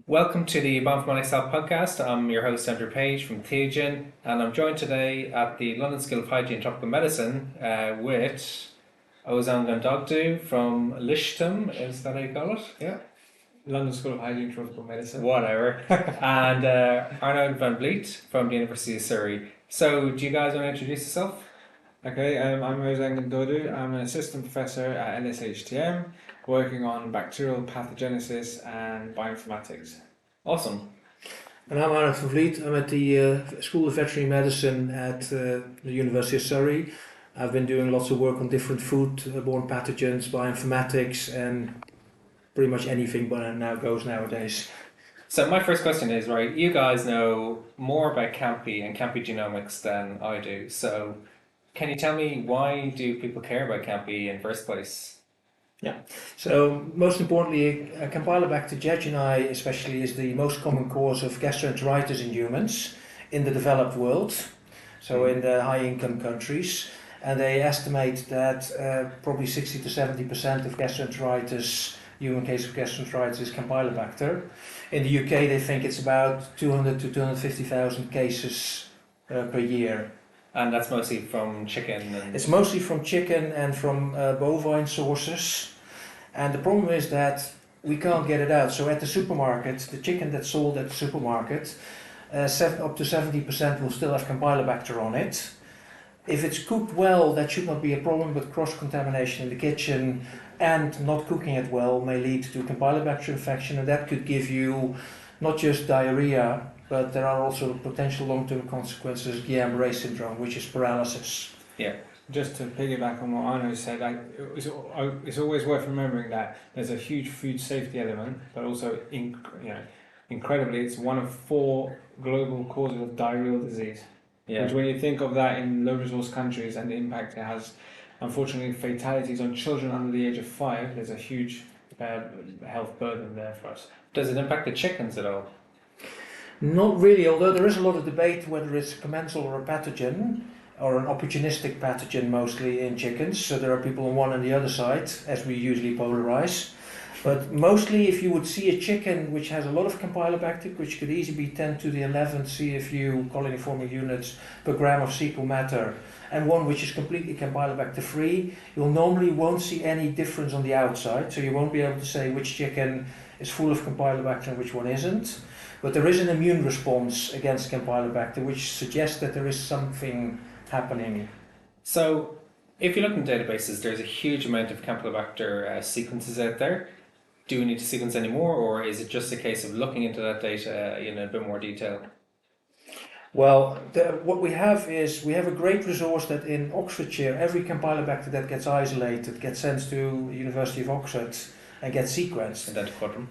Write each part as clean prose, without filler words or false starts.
Welcome to the Bioinformatics Lab podcast. I'm your host, Andrew Page from Hygiene, and I'm joined today at the London School of Hygiene and Tropical Medicine with Ozan Gundogdu from LSHTM, is that how you call it? Yeah. London School of Hygiene and Tropical Medicine. Whatever. And Arnoud van Vliet from the University of Surrey. So, do you guys want to introduce yourself? Okay, I'm Ozan Gundogdu. I'm an assistant professor at LSHTM, working on bacterial pathogenesis and bioinformatics. Awesome. And I'm Arnoud van Vliet. I'm at the School of Veterinary Medicine at the University of Surrey. I've been doing lots of work on different foodborne pathogens, bioinformatics, and pretty much anything now goes nowadays. So my first question is, right, you guys know more about Campy and Campy genomics than I do. So can you tell me, why do people care about Campy in the first place? Yeah, so most importantly, Campylobacter jejuni especially is the most common cause of gastroenteritis in humans in the developed world, so in the high-income countries. And they estimate that probably 60 to 70% of gastroenteritis, human case of gastroenteritis, is Campylobacter. In the UK, they think it's about 200 to 250,000 cases per year. And that's mostly from chicken? It's mostly from chicken and from bovine sources. And the problem is that we can't get it out. So at the supermarket, the chicken that's sold at the supermarket, up to 70% will still have Campylobacter on it. If it's cooked well, that should not be a problem, but cross-contamination in the kitchen and not cooking it well may lead to Campylobacter infection, and that could give you not just diarrhea, but there are also potential long-term consequences, Guillain-Barré syndrome, which is paralysis. Yeah. Just to piggyback on what Arno said, it's always worth remembering that there's a huge food safety element, but also, incredibly, it's one of 4 global causes of diarrheal disease. Yeah. Which, when you think of that in low-resource countries and the impact it has, unfortunately, fatalities on children under the age of 5, there's a huge health burden there for us. Does it impact the chickens at all? Not really, although there is a lot of debate whether it's commensal or a pathogen, or an opportunistic pathogen mostly in chickens. So there are people on one and the other side, as we usually polarize. But mostly, if you would see a chicken which has a lot of Campylobacter, which could easily be 10 to the 11th CFU colony-forming units per gram of fecal matter, and one which is completely Campylobacter free, you'll normally won't see any difference on the outside. So you won't be able to say which chicken is full of Campylobacter and which one isn't. But there is an immune response against Campylobacter, which suggests that there is something happening. So, if you look in databases, there's a huge amount of Campylobacter sequences out there. Do we need to sequence any more, or is it just a case of looking into that data in a bit more detail? Well, what we have is we have a great resource that in Oxfordshire, every Campylobacter that gets isolated gets sent to the University of Oxford and gets sequenced. And then to Quadrum.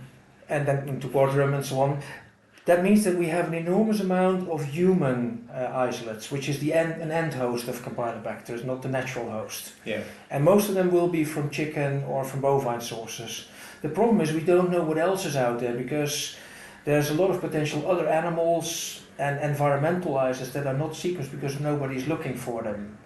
And then into Quadrum and so on. That means that we have an enormous amount of human isolates, which is an end host of Campylobacter, not the natural host. Yeah. And most of them will be from chicken or from bovine sources. The problem is we don't know what else is out there, because there's a lot of potential other animals and environmental isolates that are not sequenced because nobody's looking for them.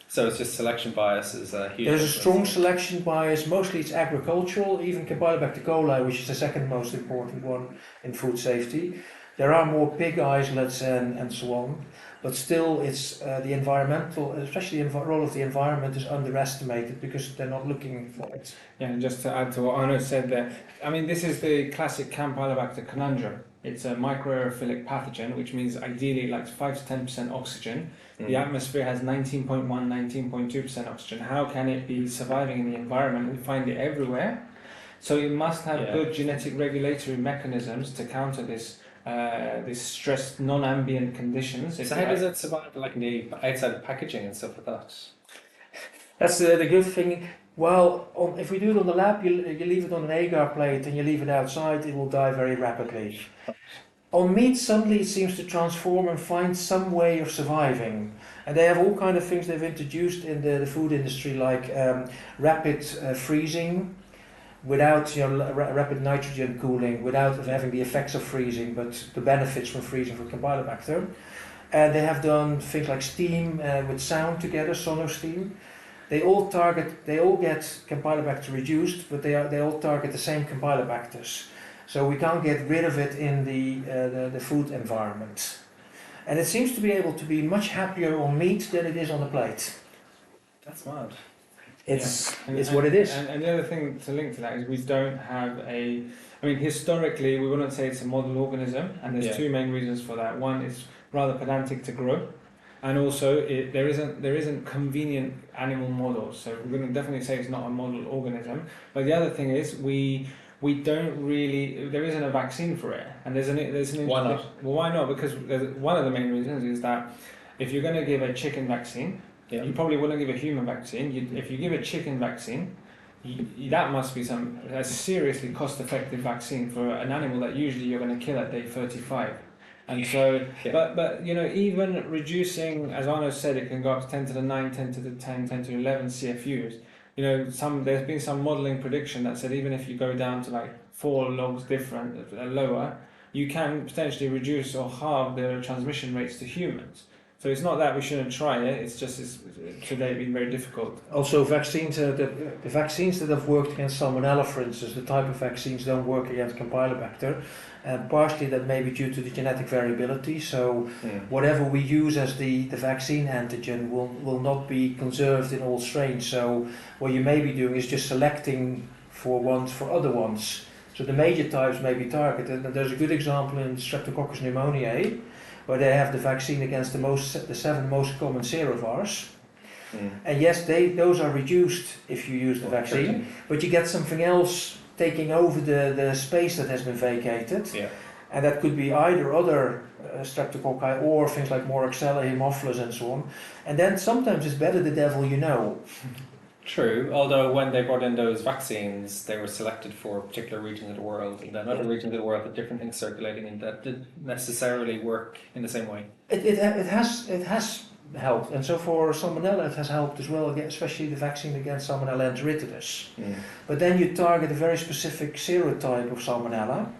So it's just selection bias is huge. There's a strong selection bias. Mostly it's agricultural, even Campylobacter coli, which is the second most important one in food safety. There are more pig isolates and so on, but still it's the environmental, especially the role of the environment, is underestimated because they're not looking for it. Yeah, and just to add to what Arno said there, I mean, this is the classic Campylobacter conundrum. It's a microaerophilic pathogen, which means ideally it likes 5 to 10% oxygen. The atmosphere has 19.1, 19.2% oxygen. How can it be surviving in the environment? We find it everywhere. So it must have good genetic regulatory mechanisms to counter this stressed non-ambient conditions. So how does it survive, like in the outside of packaging and stuff like that? That's the good thing. Well, if we do it on the lab, you leave it on an agar plate and you leave it outside, it will die very rapidly. On meat, suddenly it seems to transform and find some way of surviving. And they have all kind of things they've introduced in the food industry, like rapid freezing, without rapid nitrogen cooling, without having the effects of freezing, but the benefits from freezing for Campylobacter. And they have done things like steam with sound together, sonosteam. They all get Campylobacter reduced, but they all target the same Campylobacters. So we can't get rid of it in the food environment. And it seems to be able to be much happier on meat than it is on the plate. That's mad. It's what it is. And the other thing to link to that is we don't have historically we wouldn't say it's a model organism, and there's two main reasons for that. One, it's rather pedantic to grow, and also there isn't convenient animal models, so we're going to definitely say it's not a model organism. But the other thing is we don't really, there isn't a vaccine for it, and there's an Why not? Well, why not? Because one of the main reasons is that if you're going to give a chicken vaccine, you probably wouldn't give a human vaccine. If you give a chicken vaccine, that must be a seriously cost-effective vaccine for an animal that usually you're going to kill at day 35. And so, but even reducing, as Arno said, it can go up to 10 to the 9, 10 to the 10, 10 to 11 CFUs. There's been some modelling prediction that said even if you go down to like 4 logs lower, you can potentially reduce or halve the transmission rates to humans. So it's not that we shouldn't try it, it's just today been very difficult. Also, vaccines, the vaccines that have worked against Salmonella, for instance, the type of vaccines don't work against Campylobacter. Partially that may be due to the genetic variability, so whatever we use as the vaccine antigen will not be conserved in all strains. So what you may be doing is just selecting for other ones. So the major types may be targeted, and there's a good example in Streptococcus pneumoniae, where they have the vaccine against the 7 most common serovars. And yes, those are reduced if you use the vaccine, but you get something else taking over the space that has been vacated. And that could be either other streptococci or things like Moraxella, Haemophilus and so on. And then sometimes it's better the devil you know. True, although when they brought in those vaccines, they were selected for particular regions of the world, and then other regions of the world had different things circulating, and that didn't necessarily work in the same way. It has helped, and so for Salmonella it has helped as well, especially the vaccine against Salmonella enteritidis. But then you target a very specific serotype of Salmonella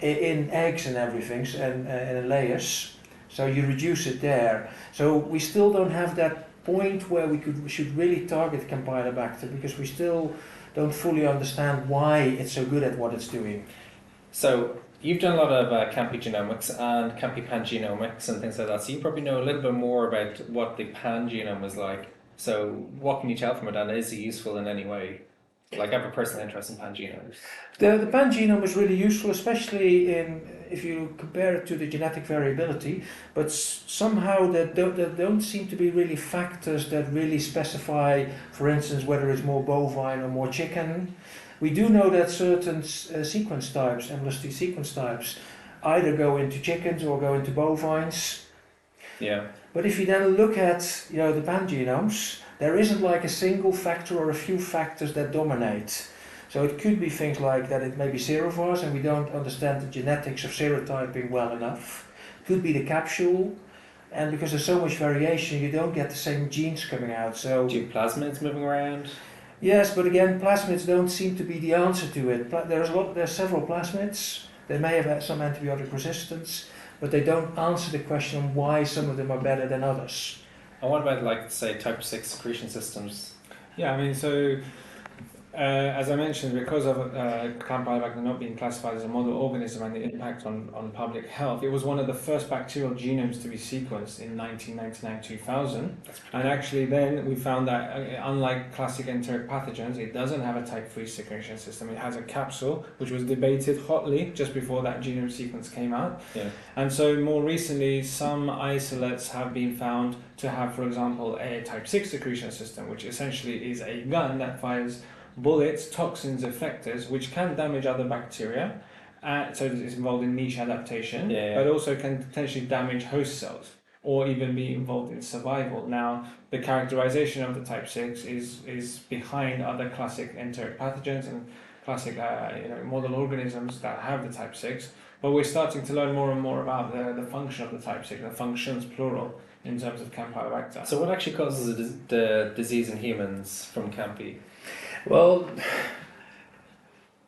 in eggs and everything, and in layers, so you reduce it there. So we still don't have that point where we should really target Campylobacter, because we still don't fully understand why it's so good at what it's doing. So you've done a lot of Campy Genomics and Campy Pangenomics and things like that, so you probably know a little bit more about what the pangenome is like. So what can you tell from it, and is it useful in any way? Like, I have a personal interest in pangenomes. The pangenome is really useful, especially if you compare it to the genetic variability, but somehow there don't seem to be really factors that really specify, for instance, whether it's more bovine or more chicken. We do know that certain sequence types, MLST sequence types, either go into chickens or go into bovines. But if you then look at the pangenomes, there isn't like a single factor or a few factors that dominate. So it could be things like that it may be serovars and we don't understand the genetics of serotyping well enough. It could be the capsule, and because there's so much variation you don't get the same genes coming out. So do plasmids moving around? Yes, but again, plasmids don't seem to be the answer to it. There's several plasmids. They may have some antibiotic resistance, but they don't answer the question why some of them are better than others. And what about, like, say, type 6 secretion systems? As I mentioned, because of Campylobacter not being classified as a model organism and the impact on public health, it was one of the first bacterial genomes to be sequenced in 1999-2000. And actually then we found that unlike classic enteric pathogens, it doesn't have a type 3 secretion system. It has a capsule, which was debated hotly just before that genome sequence came out. And so more recently, some isolates have been found to have, for example, a type 6 secretion system, which essentially is a gun that fires bullets, toxins, effectors, which can damage other bacteria. So it's involved in niche adaptation, but also can potentially damage host cells or even be involved in survival. Now, the characterization of the type 6 is behind other classic enteric pathogens and classic model organisms that have the type 6. But we're starting to learn more and more about the function of the type 6, the functions plural, in terms of Campylobacter. So what actually causes the disease in humans from Campy? Well,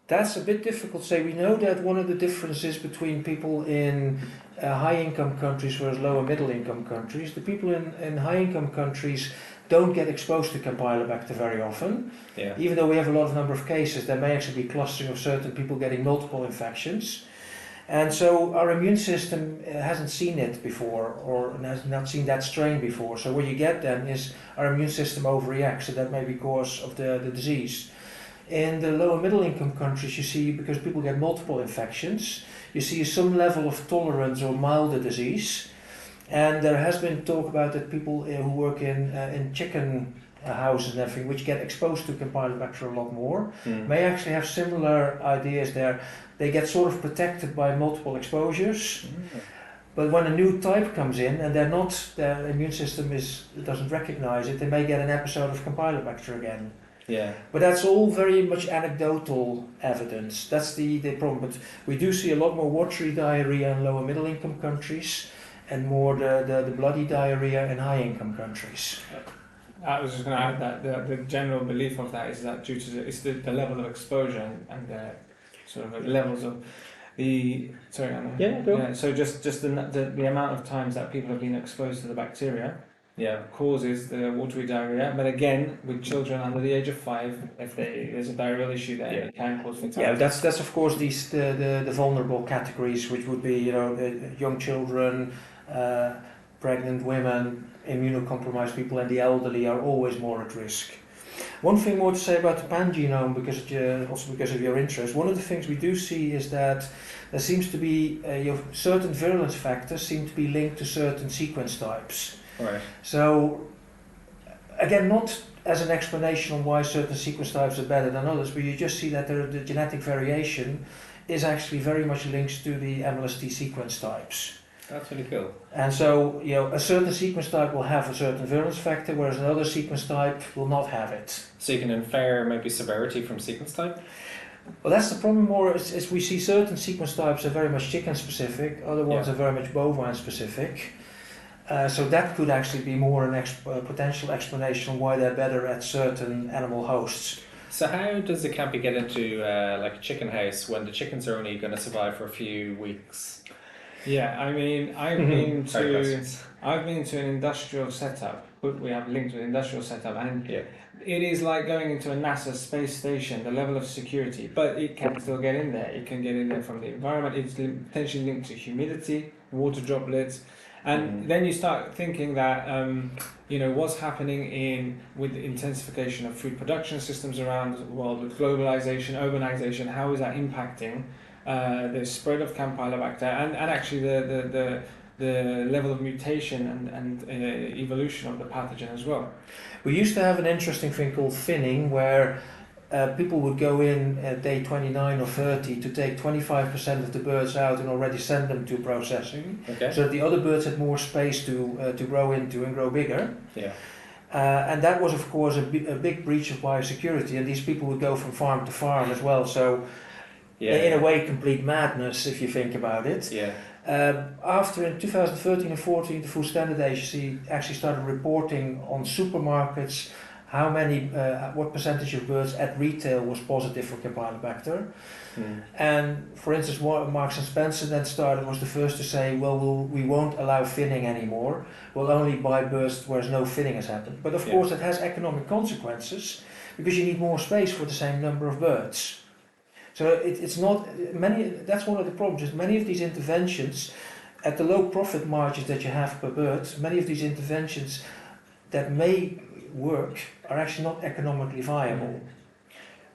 that's a bit difficult to say. We know that one of the differences between people in high-income countries versus lower middle-income countries, the people in high-income countries don't get exposed to Campylobacter very often. Yeah. Even though we have a lot of number of cases, there may actually be clustering of certain people getting multiple infections. And so our immune system hasn't seen it before, or has not seen that strain before. So what you get then is our immune system overreacts, so that may be cause of the disease. In the lower middle income countries, you see, because people get multiple infections, you see some level of tolerance or milder disease. And there has been talk about that people who work in chicken houses and everything, which get exposed to Campylobacter a lot more, may actually have similar ideas there. They get sort of protected by multiple exposures, but when a new type comes in and their immune system doesn't recognize it, they may get an episode of Campylobacter again. Yeah. But that's all very much anecdotal evidence. That's the problem. But we do see a lot more watery diarrhea in lower middle income countries, and more the bloody diarrhea in high income countries. I was just going to add that the general belief of that is that due to the level of exposure and the sort of levels of the so just the amount of times that people have been exposed to the bacteria causes the watery diarrhea. But again, with children under the age of 5, if there's a diarrheal issue there, it can cause fatality. Yeah, that's of course the vulnerable categories, which would be young children, pregnant women, immunocompromised people, and the elderly are always more at risk. One thing more to say about the pangenome, because of your interest. One of the things we do see is that there seems to be certain virulence factors seem to be linked to certain sequence types. Right. So, again, not as an explanation on why certain sequence types are better than others, but you just see that the genetic variation is actually very much linked to the MLST sequence types. That's really cool. And so, a certain sequence type will have a certain virulence factor, whereas another sequence type will not have it. So you can infer maybe severity from sequence type? Well, that's the problem more, is we see certain sequence types are very much chicken specific, other ones are very much bovine specific. So that could actually be more an potential explanation on why they're better at certain animal hosts. So how does a campy get into like a chicken house when the chickens are only going to survive for a few weeks? Yeah, I mean, I've been to an industrial setup. We have linked to an industrial setup, and it is like going into a NASA space station. The level of security, but it can still get in there. It can get in there from the environment. It's potentially linked to humidity, water droplets, and then you start thinking that what's happening with the intensification of food production systems around the world, with globalization, urbanization. How is that impacting the spread of Campylobacter and actually the level of mutation and evolution of the pathogen as well? We used to have an interesting thing called finning, where people would go in at day 29 or 30 to take 25% of the birds out and already send them to processing, so that the other birds had more space to grow into and grow bigger. Yeah. And that was, of course, a big breach of biosecurity, and these people would go from farm to farm as well. So, in a way, complete madness if you think about it. Yeah. After in 2013 and 14, the Food Standard Agency actually started reporting on supermarkets how many, what percentage of birds at retail was positive for Campylobacter. And for instance, Marks and Spencer then was the first to say, well, we won't allow finning anymore. We'll only buy birds where no finning has happened. But of course, it has economic consequences because you need more space for the same number of birds. So it's not many. That's one of the problems. Is many of these interventions, at the low profit margins that you have per bird, many of these interventions that may work are actually not economically viable.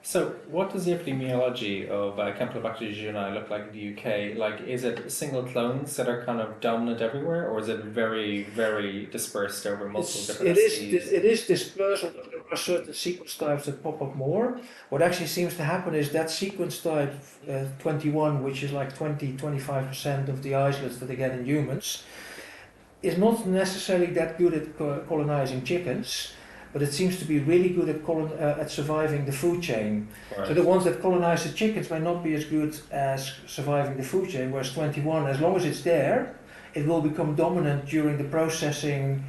So, what does the epidemiology of Campylobacter jejuni look like in the UK? Like, is it single clones that are kind of dominant everywhere, or is it very, very dispersed over multiple different STEs? It is dispersed. There are certain sequence types that pop up more. What actually seems to happen is that sequence type 21, which is like 20-25% of the isolates that they get in humans, is not necessarily that good at colonizing chickens. But it seems to be really good at surviving the food chain. Right. So the ones that colonize the chickens may not be as good as surviving the food chain, whereas 21, as long as it's there, it will become dominant during the processing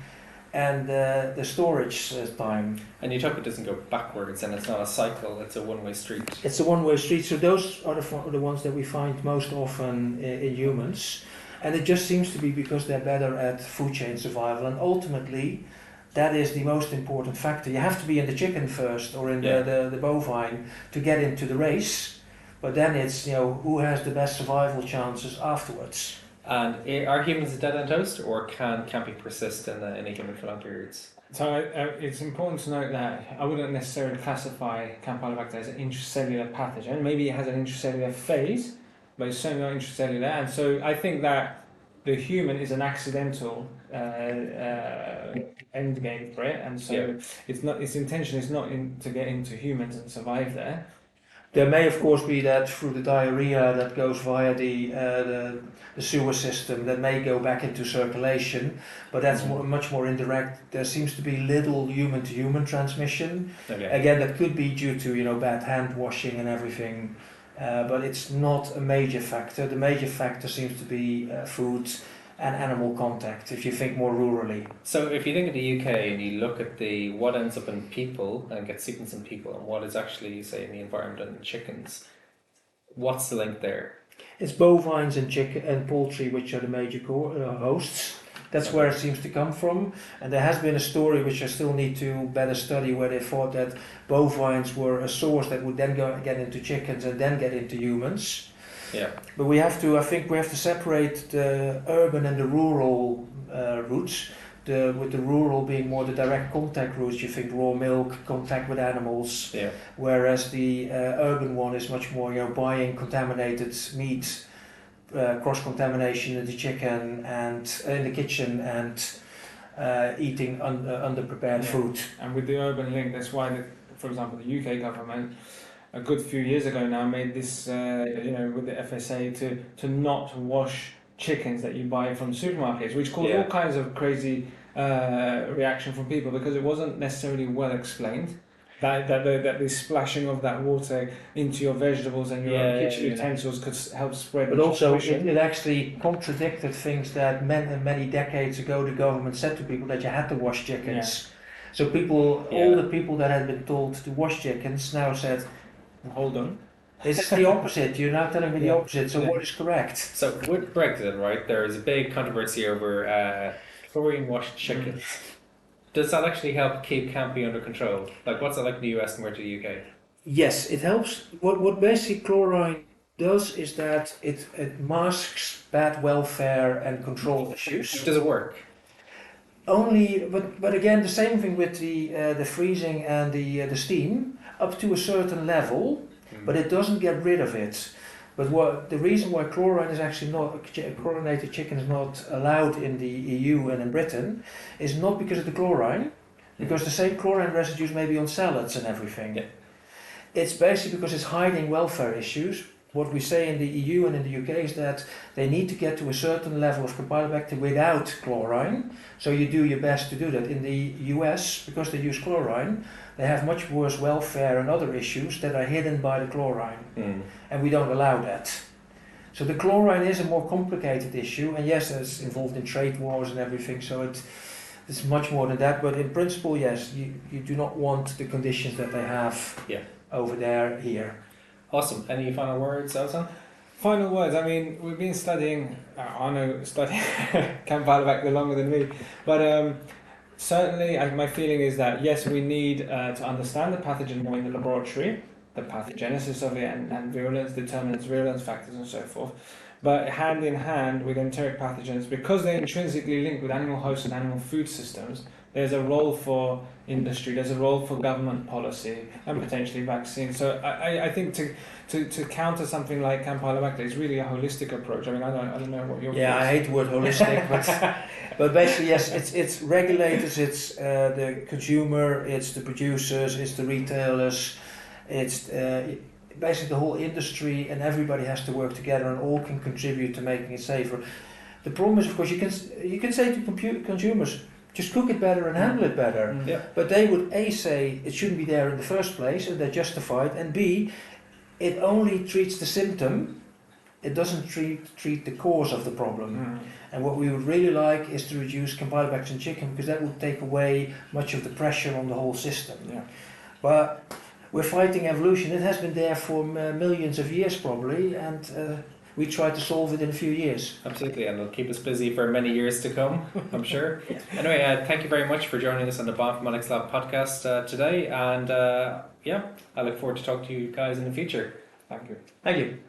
and the storage time. And you hope it doesn't go backwards, and it's not a cycle, it's a one-way street. It's a one-way street, so those are the ones that we find most often in humans. And it just seems to be because they're better at food chain survival, and ultimately, that is the most important factor. You have to be in the chicken first or in the bovine to get into the race, but then it's, who has the best survival chances afterwards. And are humans a dead end host, or can camping persist in a human for long periods? So it's important to note that I wouldn't necessarily classify Campylobacter as an intracellular pathogen. Maybe it has an intracellular phase, but it's certainly not intracellular. And so I think that the human is an accidental end game for it, and so its intention is not to get into humans and survive there. There may, of course, be that through the diarrhea that goes via the sewer system that may go back into circulation, but that's much more indirect. There seems to be little human-to-human transmission. Okay. Again, that could be due to bad hand washing and everything, but it's not a major factor. The major factor seems to be food and animal contact, if you think more rurally. So if you think of the UK and you look at what ends up in people and gets sequenced in people and what is actually, say, in the environment and chickens, what's the link there? It's bovines and chicken and poultry which are the major hosts. That's where it seems to come from. And there has been a story which I still need to better study, where they thought that bovines were a source that would then get into chickens and then get into humans. Yeah. But I think we have to separate the urban and the rural routes. With the rural being more the direct contact routes, you think raw milk, contact with animals. Yeah. Whereas the urban one is much more, buying contaminated meat, cross-contamination in the chicken and in the kitchen, and eating underprepared food. And with the urban link, that's why, for example, the UK government a good few years ago now made this, with the FSA to not wash chickens that you buy from supermarkets, which caused all kinds of crazy reaction from people, because it wasn't necessarily well explained that the splashing of that water into your vegetables and your kitchen utensils could help spread. But also it actually contradicted things that many decades ago the government said to people, that you had to wash chickens. So all the people that had been told to wash chickens now said, hold on, it's the opposite. You're now telling me the opposite. So what is correct? So with Brexit, right, there is a big controversy over chlorine-washed chickens. Does that actually help keep camping under control? Like, what's it like in the US compared to the UK? Yes, it helps. What basically chlorine does is that it masks bad welfare and control issues. Does it work? Only, but again, the same thing with the freezing and the steam, up to a certain level, but it doesn't get rid of it. But the reason why chlorine is actually chlorinated chicken is not allowed in the EU and in Britain is not because of the chlorine, because the same chlorine residues may be on salads and everything. Yeah. It's basically because it's hiding welfare issues. What we say in the EU and in the UK is that they need to get to a certain level of Campylobacter without chlorine. So you do your best to do that. In the US, because they use chlorine, they have much worse welfare and other issues that are hidden by the chlorine. And we don't allow that. So the chlorine is a more complicated issue. And yes, it's involved in trade wars and everything. So it's much more than that. But in principle, yes, you do not want the conditions that they have over there here. Awesome. Any final words, Ozan? Final words. I mean, we've been studying, Arno studying Campylobacter longer than me, but certainly my feeling is that yes, we need to understand the pathogen more in the laboratory, the pathogenesis of it and virulence, determinants, virulence factors and so forth. But hand in hand with enteric pathogens, because they're intrinsically linked with animal hosts and animal food systems, there's a role for industry, there's a role for government policy and potentially vaccines. So I think to counter something like Campylobacter is really a holistic approach. I mean, I don't know what your I hate the word holistic, but basically yes, it's regulators, it's the consumer, it's the producers, it's the retailers, it's basically the whole industry, and everybody has to work together and all can contribute to making it safer. The problem is, of course, you can say to consumers, just cook it better and handle it better. But they would A, say it shouldn't be there in the first place, and they're justified, and B, it only treats the symptom, it doesn't treat the cause of the problem. And what we would really like is to reduce Campylobacter in chicken, because that would take away much of the pressure on the whole system. But we're fighting evolution. It has been there for millions of years probably, and we try to solve it in a few years. Absolutely, and it'll keep us busy for many years to come, I'm sure. Anyway, thank you very much for joining us on the Bioinformatics Lab podcast today, and I look forward to talking to you guys in the future. Thank you. Thank you.